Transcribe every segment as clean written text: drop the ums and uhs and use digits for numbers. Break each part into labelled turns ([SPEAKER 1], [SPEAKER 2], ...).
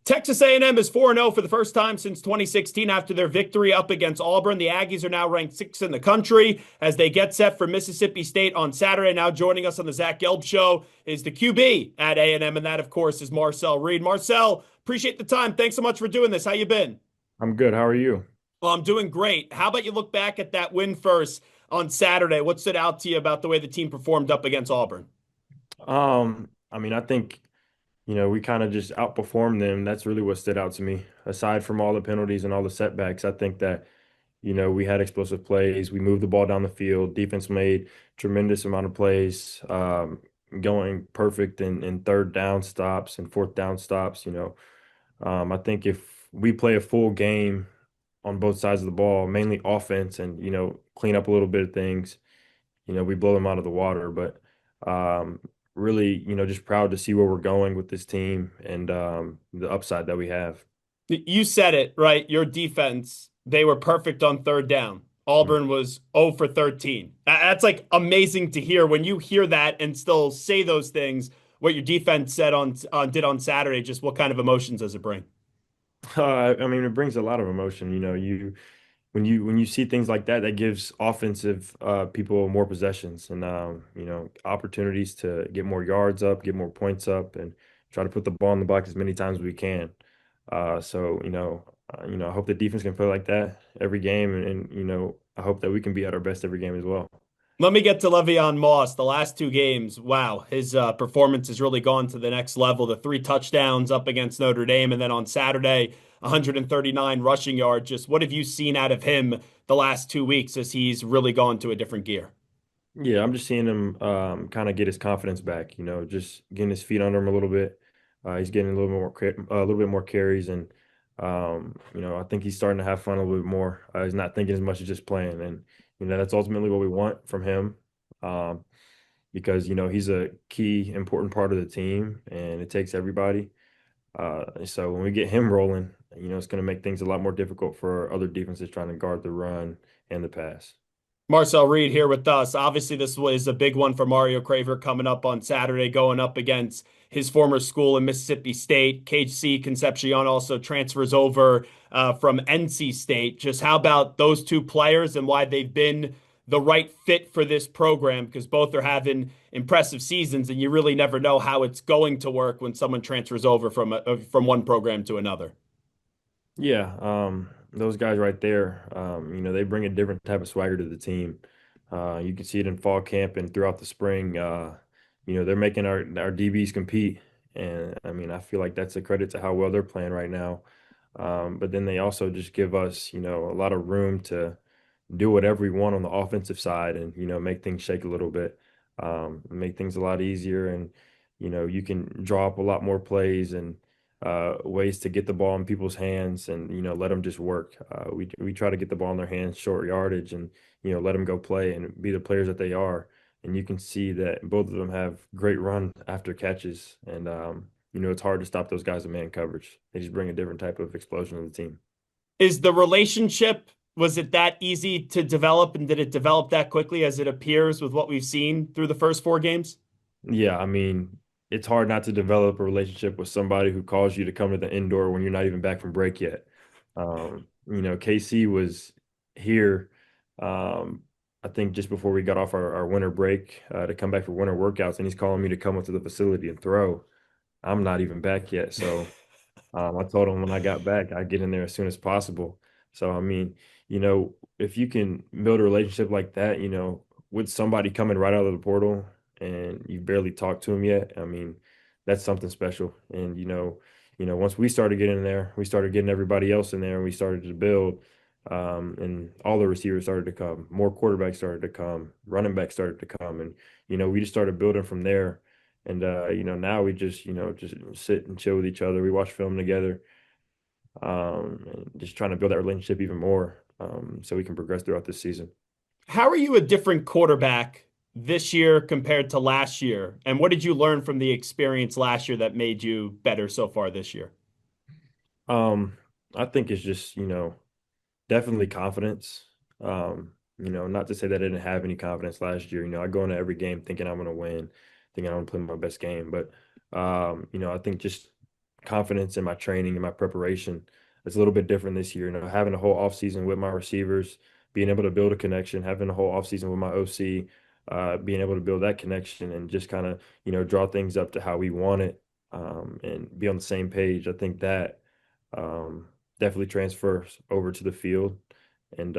[SPEAKER 1] Texas A&M is 4-0 for the first time since 2016 after their victory up against Auburn. The Aggies are now ranked 6th in the country as they get set for Mississippi State on Saturday. Now joining us on the Zach Gelb Show is the QB at A&M, and that, of course, is Marcel Reed. Marcel, appreciate the time. Thanks so much for doing this. How you been?
[SPEAKER 2] I'm good. How are you?
[SPEAKER 1] Well, I'm doing great. How about you look back at that win first on Saturday? What stood out to you about the way the team performed up against Auburn?
[SPEAKER 2] I think, we kind of just outperformed them. That's really what stood out to me. Aside from all the penalties and all the setbacks, I think that, we had explosive plays. We moved the ball down the field. Defense made tremendous amount of plays, going perfect in third down stops and fourth down stops. I think if we play a full game on both sides of the ball, mainly offense, and, clean up a little bit of things, we blow them out of the water. But really, just proud to see where we're going with this team and the upside that we have.
[SPEAKER 1] You said it, right? Your defense, they were perfect on third down.
[SPEAKER 2] Mm.
[SPEAKER 1] Auburn was 0 for 13. That's like amazing to hear when you hear that and still say those things. What your defense said on did on Saturday, just what kind of emotions does it bring?
[SPEAKER 2] It brings a lot of emotion. When you see things like that, that gives offensive people more possessions and opportunities to get more yards up, get more points up, and try to put the ball in the box as many times as we can. I hope the defense can play like that every game, and I hope that we can be at our best every game as well.
[SPEAKER 1] Let me get to Le'Veon Moss. The last two games, wow, his performance has really gone to the next level. The three touchdowns up against Notre Dame, and then on Saturday, 139 rushing yards. Just what have you seen out of him the last 2 weeks as he's really gone to a different gear?
[SPEAKER 2] Yeah, I'm just seeing him kind of get his confidence back. Just getting his feet under him a little bit. He's getting a little bit more carries, and I think he's starting to have fun a little bit more. He's not thinking as much as just playing, and that's ultimately what we want from him, um, because he's a key, important part of the team, and it takes everybody. So when we get him rolling, it's going to make things a lot more difficult for other defenses trying to guard the run and the pass.
[SPEAKER 1] Marcel Reed here with us. Obviously, this was a big one for Mario Craver coming up on Saturday, going up against his former school in Mississippi State. KC Concepcion also transfers over from NC State. Just how about those two players and why they've been the right fit for this program? Because both are having impressive seasons, and you really never know how it's going to work when someone transfers over from one program to another.
[SPEAKER 2] Yeah, those guys right there, they bring a different type of swagger to the team. You can see it in fall camp and throughout the spring. They're making our DBs compete, and I feel like that's a credit to how well they're playing right now. But then they also just give us, a lot of room to do whatever we want on the offensive side, and make things shake a little bit, make things a lot easier, and you can draw up a lot more plays and ways to get the ball in people's hands, and let them just work. We try to get the ball in their hands, short yardage, and let them go play and be the players that they are. And you can see that both of them have great run after catches, and it's hard to stop those guys in man coverage. They just bring a different type of explosion to the team.
[SPEAKER 1] Is the relationship, was it that easy to develop, and did it develop that quickly as it appears with what we've seen through the first four games?
[SPEAKER 2] Yeah, it's hard not to develop a relationship with somebody who calls you to come to the indoor when you're not even back from break yet. KC was here, I think just before we got off our winter break to come back for winter workouts, and he's calling me to come up to the facility and throw. I'm not even back yet, so I told him when I got back, I'd get in there as soon as possible. So, if you can build a relationship like that, with somebody coming right out of the portal and you barely talked to him yet, that's something special. And, once we started getting in there, we started getting everybody else in there, and we started to build. And all the receivers started to come, more quarterbacks started to come, running backs started to come, and we just started building from there. And now we just sit and chill with each other. We watch film together, and just trying to build that relationship even more, so we can progress throughout this season.
[SPEAKER 1] How are you a different quarterback this year compared to last year? And what did you learn from the experience last year that made you better so far this year?
[SPEAKER 2] Um, I think it's just definitely confidence. Not to say that I didn't have any confidence last year. I go into every game thinking I'm going to win, thinking I'm going to play my best game. But I think just confidence in my training and my preparation. It's a little bit different this year. Having a whole offseason with my receivers, being able to build a connection, having a whole offseason with my OC, being able to build that connection and just kind of, draw things up to how we want it, and be on the same page. I think that definitely transfers over to the field and,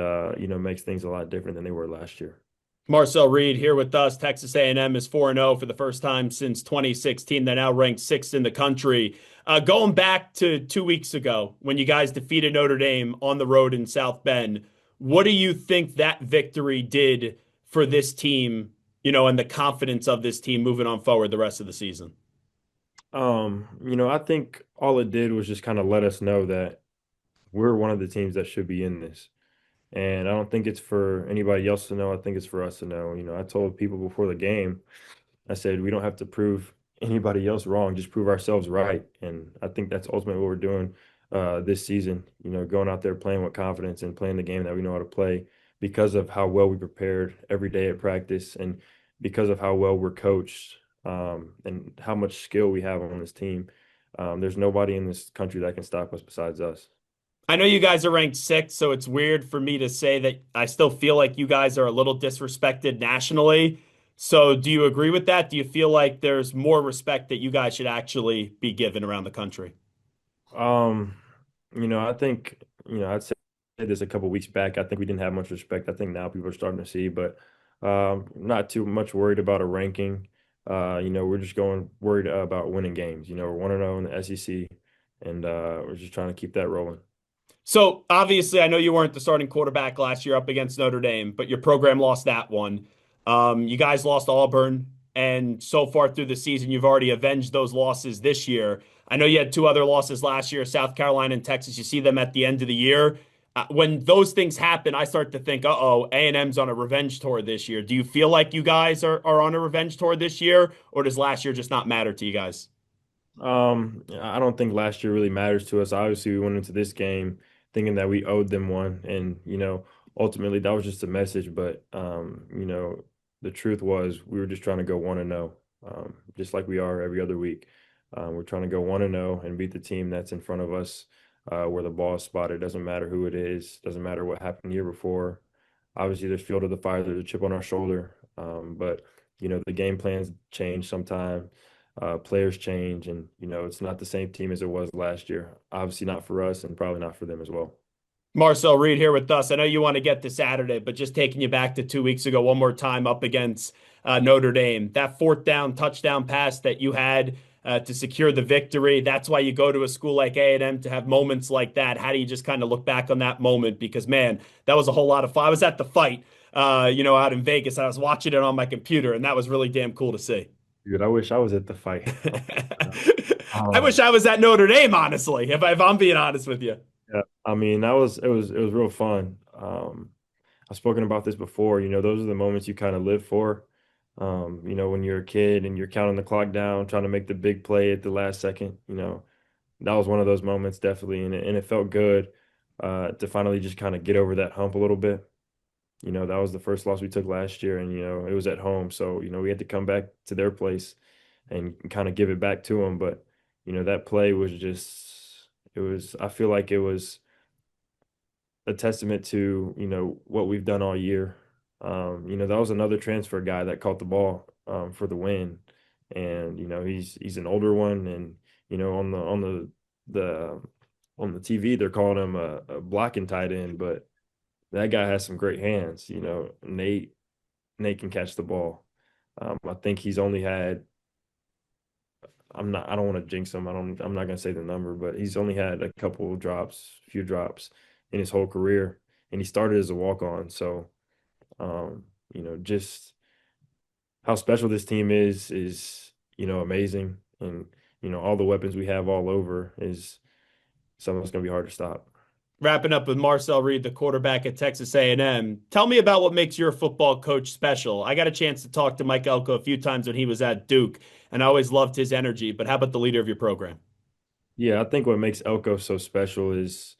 [SPEAKER 2] makes things a lot different than they were last year.
[SPEAKER 1] Marcel Reed here with us. Texas A&M is 4-0 for the first time since 2016. They're now ranked sixth in the country. Going back to 2 weeks ago when you guys defeated Notre Dame on the road in South Bend, what do you think that victory did for this team, and the confidence of this team moving on forward the rest of the season?
[SPEAKER 2] I think all it did was just kind of let us know that we're one of the teams that should be in this. And I don't think it's for anybody else to know. I think it's for us to know. I told people before the game, I said, we don't have to prove anybody else wrong, just prove ourselves right. And I think that's ultimately what we're doing this season, going out there playing with confidence and playing the game that we know how to play because of how well we prepared every day at practice and because of how well we're coached, and how much skill we have on this team. There's nobody in this country that can stop us besides us.
[SPEAKER 1] I know you guys are ranked sixth, so it's weird for me to say that I still feel like you guys are a little disrespected nationally. So, do you agree with that? Do you feel like there's more respect that you guys should actually be given around the country?
[SPEAKER 2] Um, I think, I'd say this a couple weeks back. I think we didn't have much respect. I think now people are starting to see, but not too much worried about a ranking. We're just going worried about winning games. We're 1-0 in the SEC, and we're just trying to keep that rolling.
[SPEAKER 1] So obviously, I know you weren't the starting quarterback last year up against Notre Dame, but your program lost that one. You guys lost Auburn, and so far through the season, you've already avenged those losses this year. I know you had two other losses last year, South Carolina and Texas. You see them at the end of the year. When those things happen, I start to think, uh-oh, A&M's on a revenge tour this year. Do you feel like you guys are on a revenge tour this year, or does last year just not matter to you guys?
[SPEAKER 2] I don't think last year really matters to us. Obviously, we went into this game thinking that we owed them one, and ultimately that was just a message. But the truth was we were just trying to go 1-0, just like we are every other week. We're trying to go 1-0 and beat the team that's in front of us, where the ball is spotted. Doesn't matter who it is. Doesn't matter what happened the year before. Obviously, there's fuel to the fire. There's a chip on our shoulder. But the game plans change sometimes, players change, and it's not the same team as it was last year. Obviously, not for us, and probably not for them as well.
[SPEAKER 1] Marcel Reed here with us. I know you want to get to Saturday, but just taking you back to 2 weeks ago, one more time up against Notre Dame. That fourth down touchdown pass that you had to secure the victory. That's why you go to a school like A&M to have moments like that. How do you just kind of look back on that moment? Because, man, that was a whole lot of fun. I was at the fight, out in Vegas. I was watching it on my computer, and that was really damn cool to see.
[SPEAKER 2] Dude, I wish I was at the fight. Oh my God.
[SPEAKER 1] I wish I was at Notre Dame, honestly, if I'm being honest with you.
[SPEAKER 2] Yeah, I mean, it was real fun. I've spoken about this before. Those are the moments you kind of live for. When you're a kid and you're counting the clock down, trying to make the big play at the last second. That was one of those moments, definitely, and it felt good to finally just kind of get over that hump a little bit. That was the first loss we took last year, and it was at home, so we had to come back to their place and kind of give it back to them. But that play was just, it was. I feel like it was a testament to what we've done all year. That was another transfer guy that caught the ball for the win, and he's an older one, and the on the TV they're calling him a blocking tight end, but that guy has some great hands. Nate can catch the ball. I think he's only had. I don't want to jinx him. I'm not gonna say the number, but he's only had a couple of drops, few drops in his whole career, and he started as a walk on. So, just how special this team is amazing, and all the weapons we have all over is something that's gonna be hard to stop.
[SPEAKER 1] Wrapping up with Marcel Reed, the quarterback at Texas A&M. Tell me about what makes your football coach special. I got a chance to talk to Mike Elko a few times when he was at Duke, and I always loved his energy. But how about the leader of your program?
[SPEAKER 2] Yeah, I think what makes Elko so special is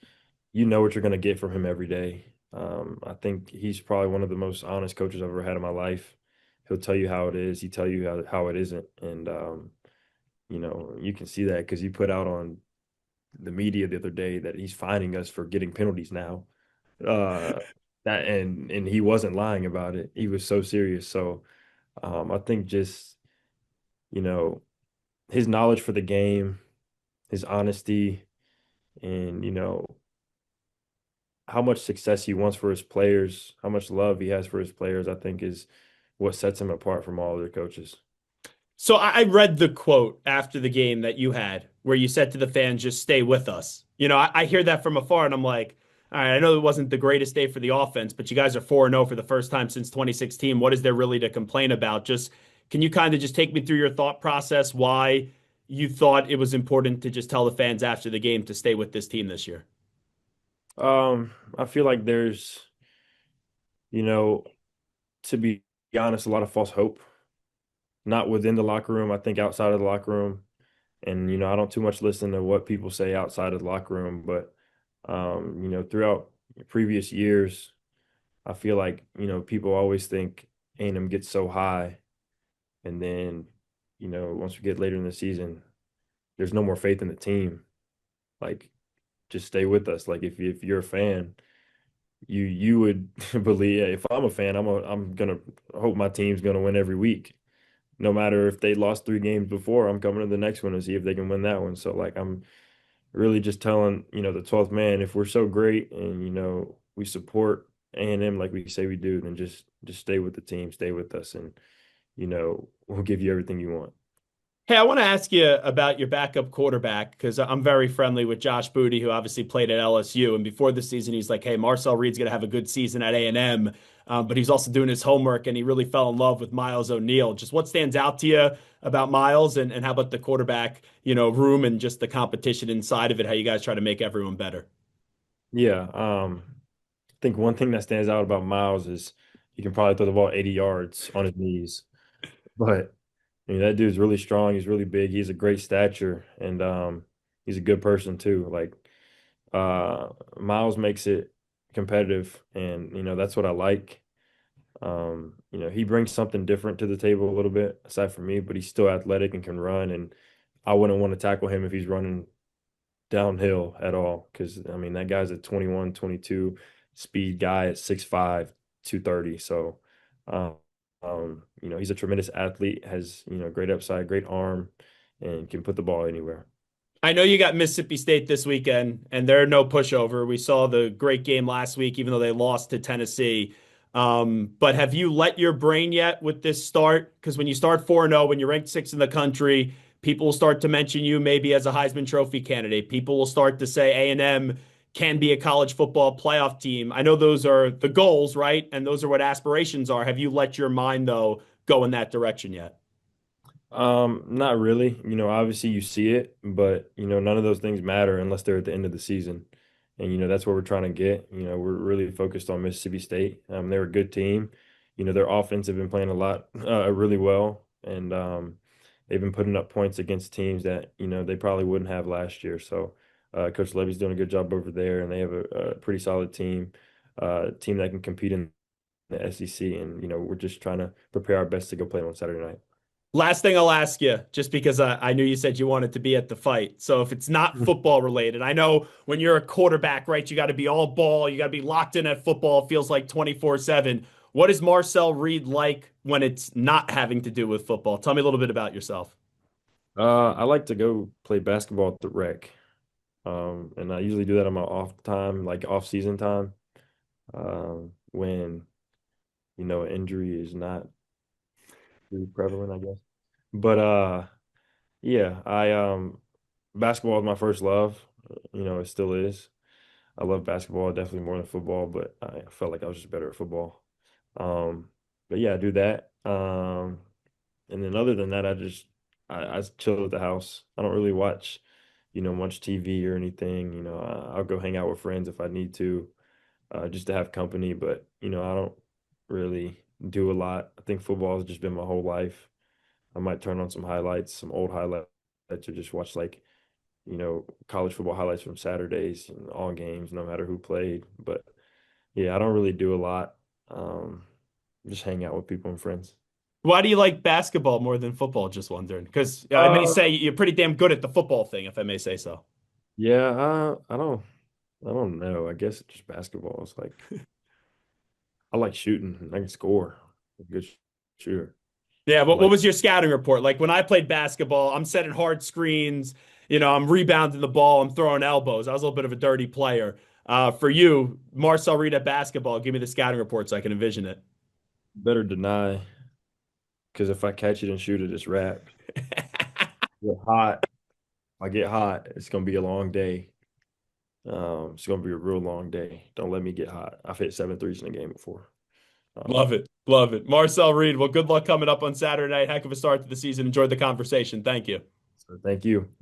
[SPEAKER 2] you know what you're going to get from him every day. I think he's probably one of the most honest coaches I've ever had in my life. He'll tell you how it is. He tell you how it isn't. And You can see that because he put out on the media the other day that he's finding us for getting penalties now. Uh, that and he wasn't lying about it. He was so serious. So I think just you know his knowledge for the game, his honesty, and how much success he wants for his players, how much love he has for his players, I think is what sets him apart from all other coaches.
[SPEAKER 1] So I read the quote after the game that you had where you said to the fans, just stay with us. I hear that from afar and I'm like, all right, I know it wasn't the greatest day for the offense, but you guys are 4-0 for the first time since 2016. What is there really to complain about? Just can you kind of just take me through your thought process why you thought it was important to just tell the fans after the game to stay with this team this year?
[SPEAKER 2] I feel like there's, you know, to be honest, a lot of false hope, not within the locker room, I think outside of the locker room. And, I don't too much listen to what people say outside of the locker room, but, throughout previous years, I feel like, people always think A&M gets so high. And then, once we get later in the season, there's no more faith in the team. Like, just stay with us. Like, if you're a fan, you would believe if I'm a fan, I'm gonna hope my team's gonna win every week. No matter if they lost 3 games before, I'm coming to the next one and see if they can win that one. So like I'm really just telling, the 12th man, if we're so great and we support A&M like we say we do, then just stay with the team, stay with us, and we'll give you everything you want.
[SPEAKER 1] Hey, I want to ask you about your backup quarterback because I'm very friendly with Josh Booty, who obviously played at LSU. And before the season, he's like, "Hey, Marcel Reed's going to have a good season at A&M," but he's also doing his homework, and he really fell in love with Miles O'Neill. Just what stands out to you about Miles, and how about the quarterback, room and just the competition inside of it? How you guys try to make everyone better?
[SPEAKER 2] Yeah, I think one thing that stands out about Miles is he can probably throw the ball 80 yards on his knees. But that dude's really strong. He's really big. He's a great stature, and he's a good person too. Like Miles makes it competitive, and that's what I like. He brings something different to the table a little bit aside from me, but he's still athletic and can run. And I wouldn't want to tackle him if he's running downhill at all, because I mean that guy's a 21, 22 speed guy at 6'5", 230. So um, he's a tremendous athlete, has great upside, great arm, and can put the ball anywhere.
[SPEAKER 1] I know you got Mississippi State this weekend, and they're no pushover. We saw the great game last week, even though they lost to Tennessee. But have you let your brain yet with this start? Because when you start 4-0, when you're ranked sixth in the country, people will start to mention you maybe as a Heisman Trophy candidate. People will start to say A&M can be a college football playoff team. I know those are the goals, right? And those are what aspirations are. Have you let your mind, though, go in that direction yet?
[SPEAKER 2] Not really. Obviously you see it, but none of those things matter unless they're at the end of the season. And that's what we're trying to get. We're really focused on Mississippi State. They're a good team. Their offense have been playing a lot really well, and they've been putting up points against teams that they probably wouldn't have last year. So Coach Levy's doing a good job over there, and they have a pretty solid team that can compete in the SEC. And we're just trying to prepare our best to go play on Saturday night.
[SPEAKER 1] Last thing I'll ask you, just because I knew you said you wanted to be at the fight. So if it's not football related, I know when you're a quarterback, right, you got to be all ball, you got to be locked in at football. It feels like 24/7. What is Marcel Reed like when it's not having to do with football? Tell me a little bit about yourself.
[SPEAKER 2] I like to go play basketball at the rec. And I usually do that on my off time, like off season time, when, injury is not too prevalent, I guess. But yeah, basketball is my first love. It still is. I love basketball definitely more than football, but I felt like I was just better at football. Um, but yeah, I do that. And then other than that, I chill at the house. I don't really watch, much TV or anything. I'll go hang out with friends if I need to, just to have company. But I don't really do a lot. I think football has just been my whole life. I might turn on some highlights, some old highlights, or just watch like college football highlights from Saturdays and all games, no matter who played. But yeah, I don't really do a lot. Just hang out with people and friends.
[SPEAKER 1] Why do you like basketball more than football? Just wondering. Because I may
[SPEAKER 2] Uh,
[SPEAKER 1] say you're pretty damn good at the football thing, if I may say so.
[SPEAKER 2] yeah, I don't know. I guess it's just basketball. It's like I like shooting and I can score. I'm a good shooter.
[SPEAKER 1] Yeah,
[SPEAKER 2] I
[SPEAKER 1] what
[SPEAKER 2] like
[SPEAKER 1] was your scouting report? Like when I played basketball, I'm setting hard screens, I'm rebounding the ball, I'm throwing elbows. I was a little bit of a dirty player. For you, Marcel Reed at basketball, give me the scouting report so I can envision it.
[SPEAKER 2] better deny because if I catch it and shoot it, it's wrapped. Get hot. If I get hot, it's gonna be a long day. It's gonna be a real long day. Don't let me get hot. I've hit 7 threes in a game before.
[SPEAKER 1] Love
[SPEAKER 2] Um,
[SPEAKER 1] it. Love it. Marcel Reed, well, good luck coming up on Saturday night. Heck of a start to the season. Enjoyed the conversation. Thank you.
[SPEAKER 2] so thank you.